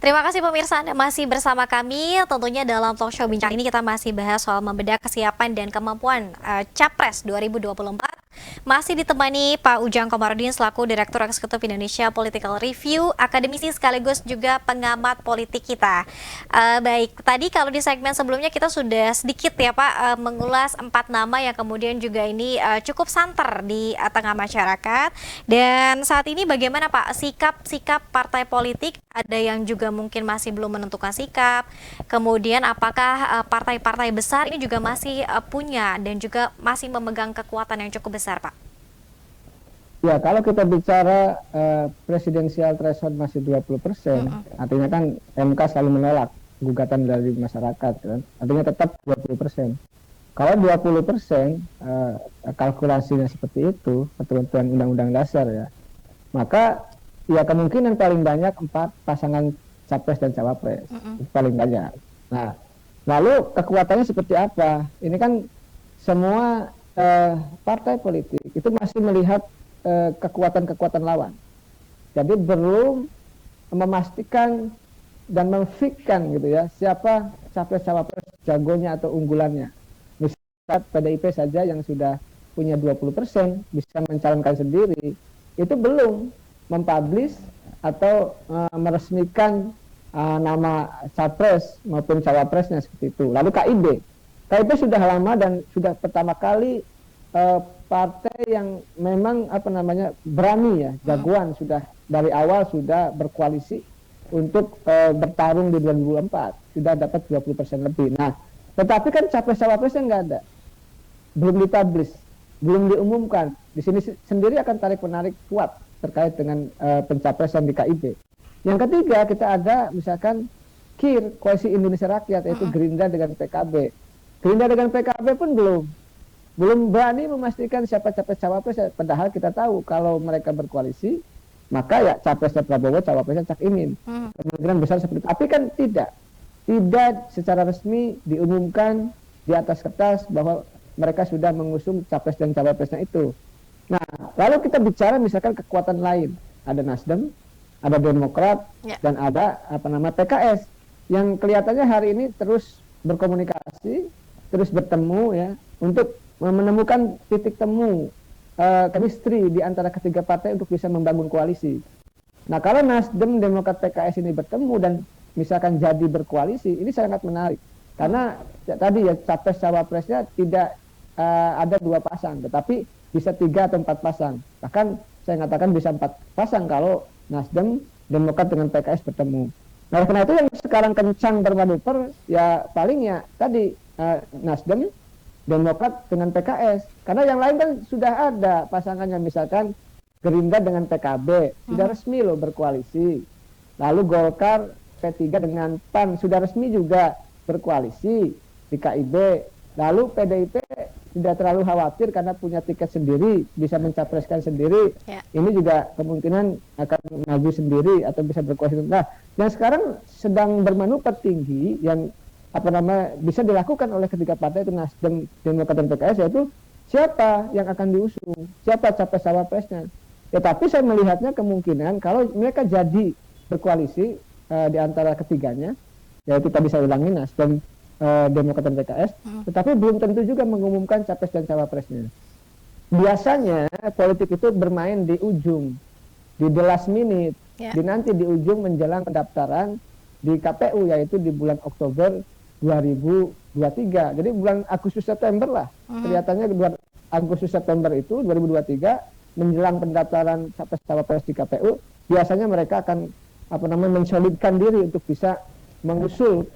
Terima kasih pemirsa Anda masih bersama kami. Tentunya dalam talk show bincang ini kita masih bahas soal membedah kesiapan dan kemampuan Capres 2024. Masih ditemani Pak Ujang Komarudin selaku Direktur Eksekutif Indonesia Political Review, akademisi sekaligus juga pengamat politik kita. Baik, tadi kalau di segmen sebelumnya kita sudah sedikit ya Pak mengulas 4 nama yang kemudian juga ini cukup santer di tengah masyarakat. Dan saat ini bagaimana Pak sikap partai politik? Ada yang juga mungkin masih belum menentukan sikap. Kemudian apakah partai-partai besar ini juga masih punya dan juga masih memegang kekuatan yang cukup besar, Pak? Ya, kalau kita bicara presidensial threshold masih 20%, artinya kan MK selalu menolak gugatan dari masyarakat, kan? Artinya tetap 20%. Kalau 20%, kalkulasinya seperti itu, ketentuan Undang-Undang Dasar ya, maka ya kemungkinan paling banyak 4 pasangan capres dan cawapres, paling banyak. Nah, lalu kekuatannya seperti apa? Ini kan semua partai politik itu masih melihat kekuatan-kekuatan lawan. Jadi belum memastikan dan memfikkan gitu ya, siapa capres cawapres jagonya atau unggulannya. Misalnya PDIP saja yang sudah punya 20% bisa mencalonkan sendiri, itu belum mempublish atau meresmikan nama capres maupun cawapresnya seperti itu. Lalu KIB sudah lama dan sudah pertama kali partai yang memang berani ya, jagoan, sudah dari awal sudah berkoalisi untuk bertarung di 2024, sudah dapat 20% lebih. Nah, tetapi kan capres cawapresnya nggak ada, belum dipublish, belum diumumkan. Di sini sendiri akan tarik menarik kuat terkait dengan pencapresan di KIB. Yang ketiga, kita ada misalkan KIR, Koalisi Indonesia Rakyat, yaitu Gerindra dengan PKB. Gerindra dengan PKB pun belum berani memastikan siapa capres cawapres, padahal kita tahu kalau mereka berkoalisi, maka ya capresnya Prabowo, cawapresnya Cak Imin. Kemungkinan besar seperti itu. Tapi kan tidak secara resmi diumumkan di atas kertas bahwa mereka sudah mengusung capres dan cawapresnya itu. Nah, lalu kita bicara misalkan kekuatan lain, ada Nasdem, ada Demokrat, dan ada PKS yang kelihatannya hari ini terus berkomunikasi, terus bertemu ya untuk menemukan titik temu chemistry di antara ketiga partai untuk bisa membangun koalisi. Nah, kalau Nasdem, Demokrat, PKS ini bertemu dan misalkan jadi berkoalisi, ini sangat menarik karena tadi ya capres cawapresnya tidak ada 2 pasang, tetapi bisa 3 atau 4 pasang. Bahkan saya katakan bisa 4 pasang kalau Nasdem, Demokrat dengan PKS bertemu. Nah, karena itu yang sekarang kencang bermanuver ya paling ya tadi Nasdem, Demokrat dengan PKS. Karena yang lain kan sudah ada pasangannya, misalkan Gerindra dengan PKB sudah resmi loh berkoalisi. Lalu Golkar, P3 dengan PAN sudah resmi juga berkoalisi di KIB. Lalu PDIP tidak terlalu khawatir karena punya tiket sendiri, bisa mencapreskan sendiri. Ini juga kemungkinan akan maju sendiri atau bisa berkoalisi. Nah, yang sekarang sedang bermanuver tinggi yang bisa dilakukan oleh ketiga partai itu Nasdem, Demokrat, dan PKS, yaitu siapa yang akan diusung, siapa capres cawapresnya. Ya, tapi saya melihatnya kemungkinan kalau mereka jadi berkoalisi di antara ketiganya, yaitu tadi saya ulangi Nasdem, Demokrat, dan PKS, tetapi belum tentu juga mengumumkan capres dan cawapresnya. Biasanya politik itu bermain di ujung, di the last minute, nanti di ujung menjelang pendaftaran di KPU, yaitu di bulan Oktober 2023. Jadi bulan Agustus September lah, kelihatannya bulan Agustus September itu 2023 menjelang pendaftaran capres cawapres di KPU, biasanya mereka akan mensolidkan diri untuk bisa mengusung,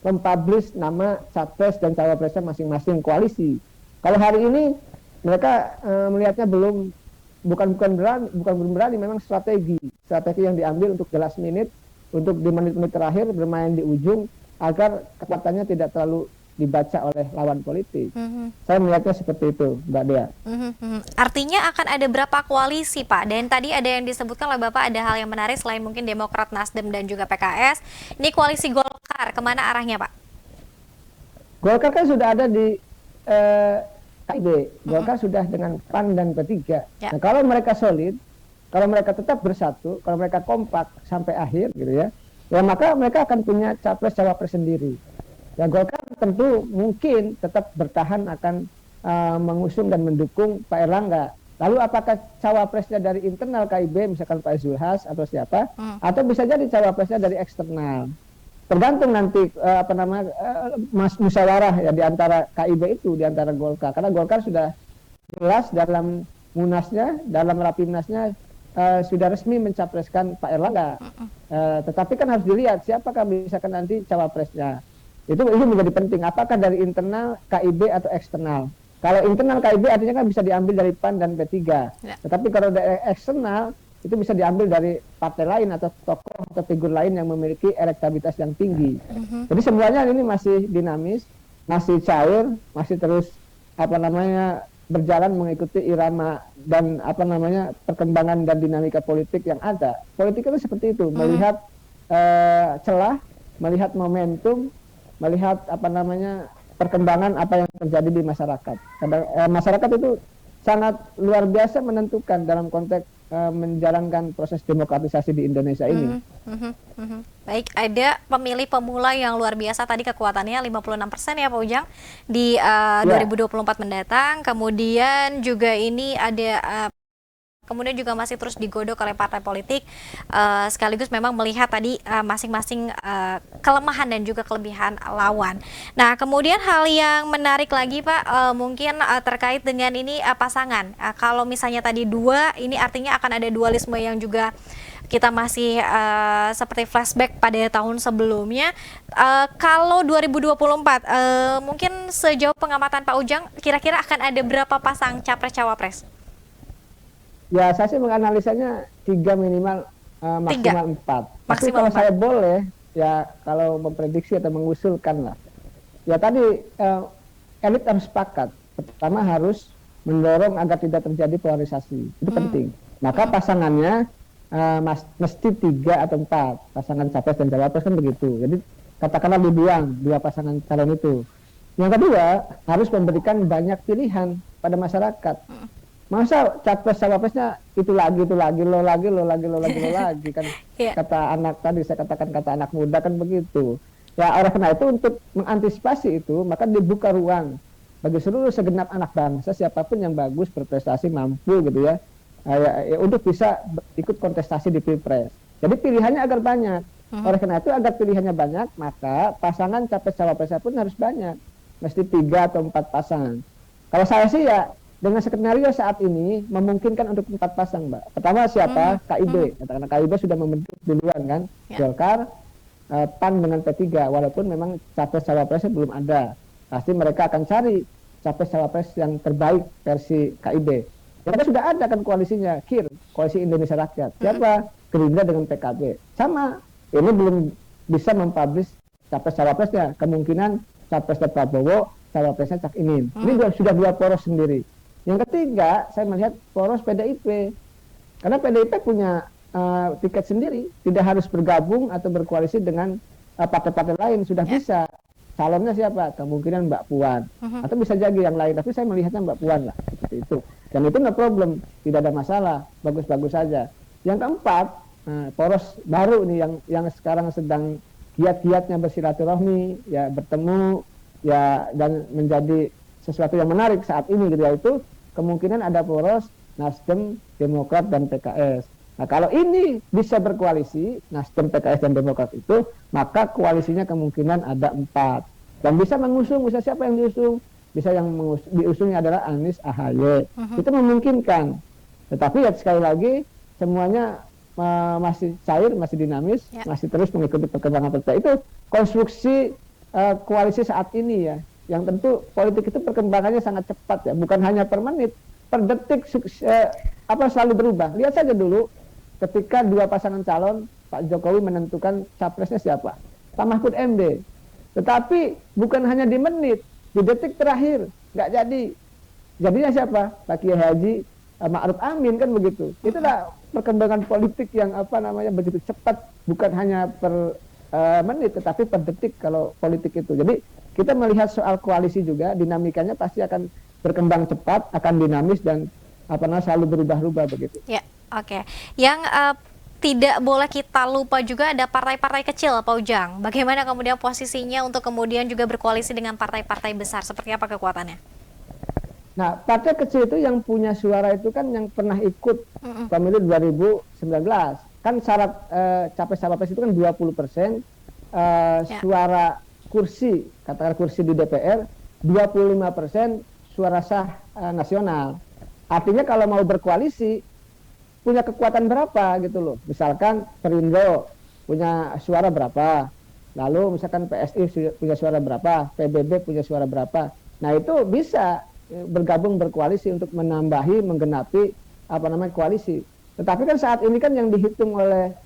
mempublish nama capres dan cawapresnya masing-masing koalisi. Kalau hari ini mereka melihatnya bukan berani, memang strategi yang diambil untuk the last minute, untuk di menit-menit terakhir bermain di ujung agar kekuatannya tidak terlalu dibaca oleh lawan politik. Saya melihatnya seperti itu, Mbak Dea. Artinya akan ada berapa koalisi, Pak? Dan tadi ada yang disebutkan oleh Bapak, ada hal yang menarik selain mungkin Demokrat, Nasdem, dan juga PKS. Ini koalisi Golkar, kemana arahnya, Pak? Golkar kan sudah ada di KIB. Golkar sudah dengan PAN dan P3. Nah, kalau mereka solid, kalau mereka tetap bersatu, kalau mereka kompak sampai akhir gitu ya, ya maka mereka akan punya capres cawapres sendiri. Ya Golkar tentu mungkin tetap bertahan akan mengusung dan mendukung Pak Erlangga. Lalu apakah cawapresnya dari internal KIB, misalkan Pak Zulhas atau siapa, atau bisa jadi cawapresnya dari eksternal. Tergantung nanti musyawarah ya di antara KIB itu, di antara Golkar. Karena Golkar sudah jelas dalam munasnya, dalam rapimnasnya sudah resmi mencapreskan Pak Erlangga. Tetapi kan harus dilihat siapakah misalkan nanti cawapresnya. Itu menjadi penting. Apakah dari internal KIB atau eksternal? Kalau internal KIB artinya kan bisa diambil dari PAN dan P3. Ya. Tetapi kalau dari eksternal itu bisa diambil dari partai lain atau tokoh atau figur lain yang memiliki elektabilitas yang tinggi. Jadi semuanya ini masih dinamis, masih cair, masih terus berjalan mengikuti irama dan perkembangan dan dinamika politik yang ada. Politik itu seperti itu, melihat celah, melihat momentum, melihat perkembangan apa yang terjadi di masyarakat. Karena masyarakat itu sangat luar biasa menentukan dalam konteks menjalankan proses demokratisasi di Indonesia ini. Baik, ada pemilih pemula yang luar biasa tadi kekuatannya 56% ya Pak Ujang di 2024 mendatang. Kemudian juga ini ada kemudian juga masih terus digodok oleh partai politik, sekaligus memang melihat tadi masing-masing kelemahan dan juga kelebihan lawan. Nah, kemudian hal yang menarik lagi Pak, mungkin terkait dengan ini pasangan. Kalau misalnya tadi dua, ini artinya akan ada dualisme yang juga kita masih seperti flashback pada tahun sebelumnya. Kalau 2024, mungkin sejauh pengamatan Pak Ujang, kira-kira akan ada berapa pasang capres-cawapres? Ya, saya sih menganalisanya 3 minimal, maksimal 4. Tapi kalau saya boleh, ya kalau memprediksi atau mengusulkan lah. Ya tadi elit harus sepakat. Pertama harus mendorong agar tidak terjadi polarisasi. Itu penting. Maka pasangannya mesti 3 atau 4. Pasangan capres dan cawapres kan begitu. Jadi katakanlah dibuang 2 pasangan calon itu. Yang kedua, harus memberikan banyak pilihan pada masyarakat. Masa capres cawapresnya itu lagi lo lagi kan kata anak tadi saya katakan kata anak muda kan begitu. Ya oleh karena itu untuk mengantisipasi itu maka dibuka ruang bagi seluruh segenap anak bangsa siapapun yang bagus berprestasi mampu gitu ya, untuk bisa ikut kontestasi di Pilpres. Jadi pilihannya agar banyak. Oleh karena itu agar pilihannya banyak maka pasangan capres cawapresnya pun harus banyak. Mesti 3 atau 4 pasangan. Kalau saya sih ya dengan skenario saat ini memungkinkan untuk 4 pasang, Mbak. Pertama siapa? KIB. Karena KIB sudah membentuk duluan kan. Golkar, PAN dengan P3. Walaupun memang capres-cawapresnya belum ada. Pasti mereka akan cari capres-cawapres yang terbaik versi KIB. Yang sudah ada kan koalisinya, KIR, Koalisi Indonesia Rakyat. Siapa? Gerindra dengan PKB. Sama. Ini belum bisa mempublish capres-cawapresnya. Kemungkinan capres Prabowo, cawapresnya Cak Imin. Ini sudah 2 poros sendiri. Yang ketiga, saya melihat poros PDIP. Karena PDIP punya tiket sendiri, tidak harus bergabung atau berkoalisi dengan partai-partai lain, sudah bisa. Calonnya siapa? Kemungkinan Mbak Puan. Atau bisa jadi yang lain, tapi saya melihatnya Mbak Puan lah, seperti itu. Dan itu no problem, tidak ada masalah, bagus-bagus saja. Yang keempat, poros baru nih yang sekarang sedang giat-giatnya bersilaturahmi, ya bertemu, ya dan menjadi sesuatu yang menarik saat ini gitu ya, itu kemungkinan ada poros Nasdem, Demokrat dan PKS. Nah kalau ini bisa berkoalisi Nasdem, PKS dan Demokrat itu, maka koalisinya kemungkinan ada 4 dan bisa mengusung, bisa siapa yang diusung, bisa yang diusungnya adalah Anies, AHY. Itu memungkinkan. Tetapi ya sekali lagi semuanya masih cair, masih dinamis, masih terus mengikuti perkembangan politik. Itu konstruksi koalisi saat ini ya. Yang tentu politik itu perkembangannya sangat cepat ya, bukan hanya per menit, per detik selalu berubah. Lihat saja dulu ketika 2 pasangan calon Pak Jokowi menentukan capresnya siapa, Pak Mahfud MD. Tetapi bukan hanya di menit, di detik terakhir nggak jadi. Jadinya siapa? Pak Kiai Haji Ma'ruf Amin kan begitu. Itulah perkembangan politik yang begitu cepat, bukan hanya per menit tetapi per detik kalau politik itu. Jadi kita melihat soal koalisi juga, dinamikanya pasti akan berkembang cepat, akan dinamis dan selalu berubah-ubah begitu. Ya, Oke, yang tidak boleh kita lupa juga ada partai-partai kecil, Pak Ujang. Bagaimana kemudian posisinya untuk kemudian juga berkoalisi dengan partai-partai besar? Seperti apa kekuatannya? Nah, partai kecil itu yang punya suara itu kan yang pernah ikut pemilu 2019. Kan syarat capres-cawapres itu kan 20% Ya. suara kursi, katakan kursi di DPR, 25% suara sah nasional. Artinya kalau mau berkoalisi, punya kekuatan berapa gitu loh. Misalkan Perindo punya suara berapa, lalu misalkan PSI punya suara berapa, PBB punya suara berapa. Nah itu bisa bergabung berkoalisi untuk menambahi, menggenapi koalisi. Tetapi kan saat ini kan yang dihitung oleh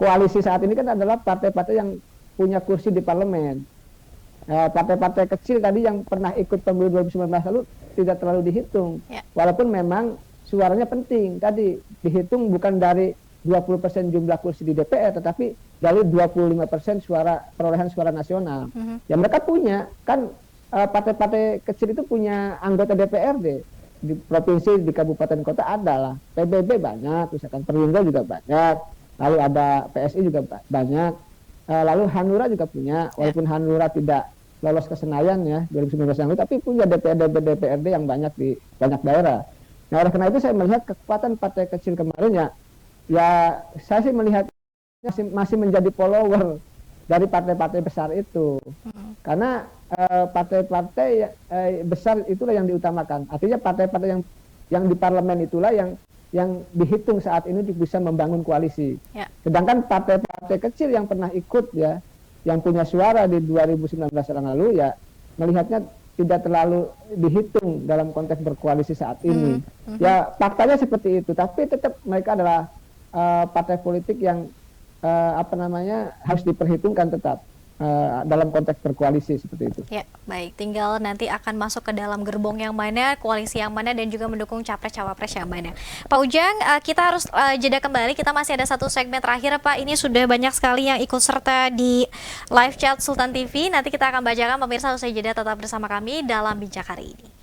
koalisi saat ini kan adalah partai-partai yang punya kursi di parlemen. Partai-partai kecil tadi yang pernah ikut pemilu 2019 lalu tidak terlalu dihitung. Ya. Walaupun memang suaranya penting. Tadi dihitung bukan dari 20% jumlah kursi di DPR, tetapi dari 25% perolehan suara nasional. Yang mereka punya kan partai-partai kecil itu punya anggota DPRD di provinsi, di kabupaten kota adalah PBB banyak, misalkan Perindo juga banyak, lalu ada PSI juga banyak, lalu Hanura juga punya, walaupun Hanura tidak lolos ke Senayan ya 2019 yang lalu, tapi punya DPRD yang banyak di banyak daerah. Nah oleh karena itu saya melihat kekuatan partai kecil kemarin ya saya sih melihat masih menjadi follower dari partai-partai besar itu. Karena partai-partai besar itulah yang diutamakan. Artinya partai-partai yang di parlemen itulah yang dihitung saat ini untuk bisa membangun koalisi. Ya. Sedangkan partai-partai kecil yang pernah ikut ya, yang punya suara di 2019 yang lalu ya, melihatnya tidak terlalu dihitung dalam konteks berkoalisi saat ini. Ya faktanya seperti itu. Tapi tetap mereka adalah partai politik yang harus diperhitungkan tetap dalam konteks berkoalisi seperti itu. Ya, baik. Tinggal nanti akan masuk ke dalam gerbong yang mana, koalisi yang mana, dan juga mendukung capres-cawapres yang mana. Pak Ujang, kita harus jeda kembali. Kita masih ada satu segmen terakhir, Pak. Ini sudah banyak sekali yang ikut serta di live chat Sultan TV. Nanti kita akan bacakan, pemirsa usai jeda tetap bersama kami dalam Bincang hari ini.